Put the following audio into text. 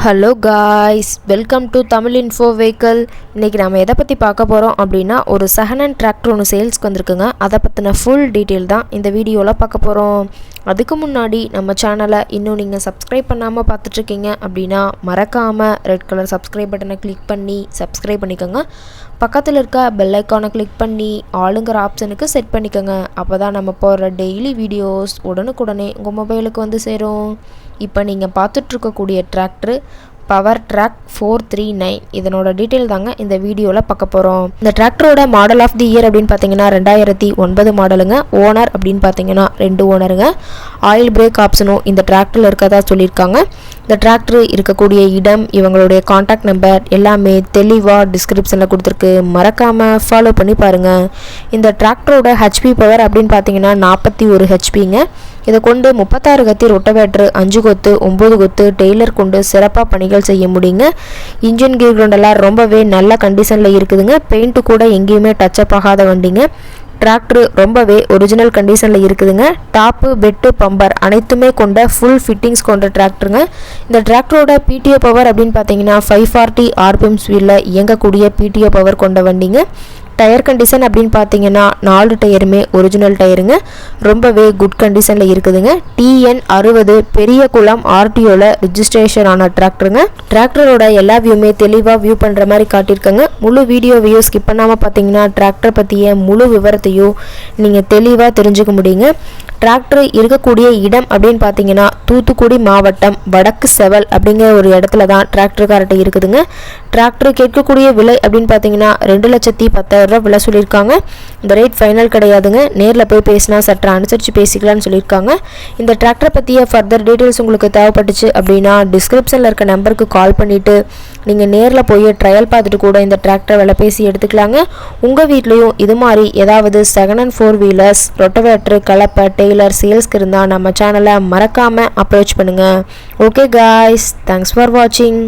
Hello guys, welcome to Tamil info vehicle. இன்றைக்கி நம்ம எதை பற்றி பார்க்க போகிறோம் அப்படின்னா, ஒரு செகண்ட் ஹேண்ட் டிராக்டர் ஒன்று சேல்ஸ்க்கு வந்திருக்குங்க. அதை பற்றின ஃபுல் டீட்டெயில் தான் இந்த வீடியோவில் பார்க்க போகிறோம். அதுக்கு முன்னாடி நம்ம சேனலை இன்னும் நீங்கள் சப்ஸ்கிரைப் பண்ணாமல் பார்த்துட்ருக்கீங்க அப்படின்னா மறக்காமல் ரெட் கலர் சப்ஸ்கிரைப் பட்டனை கிளிக் பண்ணி சப்ஸ்கிரைப் பண்ணிக்கோங்க. பக்கத்தில் இருக்க பெல் ஐக்கானை கிளிக் பண்ணி ஆளுங்கிற ஆப்ஷனுக்கு செட் பண்ணிக்கோங்க. அப்போ தான் நம்ம போடுற டெய்லி வீடியோஸ் உடனுக்குடனே உங்கள் மொபைலுக்கு வந்து சேரும். இப்போ நீங்கள் பார்த்துட்ருக்கக்கூடிய டிராக்டர் Powertrac 439. இதனோட டீட்டெயில் தாங்க இந்த வீடியோவில் பார்க்க போகிறோம். இந்த டிராக்டரோட மாடல் ஆஃப் தி இயர் அப்படின்னு பார்த்தீங்கன்னா 2009 மாடலுங்க. ஓனர் அப்படின்னு பார்த்தீங்கன்னா 2 ஓனருங்க. ஆயில் பிரேக் ஆப்ஷனும் இந்த டிராக்டரில் இருக்கதா சொல்லியிருக்காங்க. இந்த டிராக்டர் இருக்கக்கூடிய இடம், இவங்களுடைய காண்டாக்ட் நம்பர் எல்லாமே தெளிவாக டிஸ்கிரிப்ஷனில் கொடுத்துருக்கு. மறக்காமல் ஃபாலோ பண்ணி பாருங்கள். இந்த டிராக்டரோட ஹெச்பி பவர் அப்படின்னு பார்த்தீங்கன்னா 41 ஹெச்பிங்க. இதை கொண்டு 36 கத்தி ரொட்டவேட்ரு, 5 கொத்து, 9 கொத்து டெய்லர் கொண்டு சிறப்பாக பணிகள் செய்ய முடியுங்க. இன்ஜின் கீர் கிரவுண்டெல்லாம் ரொம்பவே நல்ல கண்டிஷனில் இருக்குதுங்க. பெயிண்ட்டு கூட எங்கேயுமே டச்சப் ஆகாத வண்டிங்க. டிராக்டர் ரொம்பவே ஒரிஜினல் கண்டிஷனில் இருக்குதுங்க. டாப்பு, பெட்டு, பம்பர் அனைத்துமே கொண்ட ஃபுல் ஃபிட்டிங்ஸ் கொண்ட டிராக்டருங்க. இந்த டிராக்டரோட பிடிஓ பவர் அப்படின்னு பார்த்தீங்கன்னா 540 RPM ஸ்பீடில் இயங்கக்கூடிய பிடிஓ பவர் கொண்ட வண்டிங்க. டயர் கண்டிஷன் அப்படின்னு பார்த்தீங்கன்னா 4 டயருமே ஒரிஜினல் டயருங்க. ரொம்பவே குட் கண்டிஷனில் இருக்குதுங்க. TN 60 பெரிய குளம் RTOவில் ரிஜிஸ்ட்ரேஷன் ஆன டிராக்டருங்க. டிராக்டரோட எல்லா வியூமே தெளிவாக வியூ பண்ணுற மாதிரி காட்டியிருக்காங்க. முழு வீடியோவையும் ஸ்கிப் பண்ணாமல் பார்த்தீங்கன்னா டிராக்டர் பற்றிய முழு விவரத்தையும் நீங்கள் தெளிவாக தெரிஞ்சுக்க முடியுங்க. டிராக்டர் இருக்கக்கூடிய இடம் அப்படின்னு பார்த்தீங்கன்னா தூத்துக்குடி மாவட்டம் வடக்கு செவல் அப்படிங்கிற ஒரு இடத்துல தான் டிராக்டர் கரெக்டாக இருக்குதுங்க. டிராக்டர் கேட்கக்கூடிய விலை அப்படின்னு பார்த்தீங்கன்னா 2,10,000 ரூபா விலை சொல்லியிருக்காங்க. இந்த ரேட் ஃபைனல் கிடையாதுங்க. நேரில் போய் பேசினா சற்று அனுசரித்து பேசிக்கலாம்னு சொல்லியிருக்காங்க. இந்த டிராக்டரை பற்றிய ஃபர்தர் டீட்டெயில்ஸ் உங்களுக்கு தேவைப்பட்டுச்சு அப்படின்னா டிஸ்கிரிப்ஷனில் இருக்க நம்பருக்கு கால் பண்ணிவிட்டு நீங்கள் நேரில் போய் ட்ரையல் பார்த்துட்டு கூட இந்த டிராக்டரை விலை பேசி எடுத்துக்கலாங்க. உங்கள் வீட்லேயும் இது மாதிரி ஏதாவது செகண்ட் ஹேண்ட் 4 வீலர்ஸ், ரொட்டவேட்ரு, கலப்பை, டெய்லர் சேல்ஸ்க்கு இருந்தால் நம்ம சேனலை மறக்காமல் அப்ரோச் பண்ணுங்கள். ஓகே காய்ஸ், தேங்க்ஸ் ஃபார் வாட்சிங்.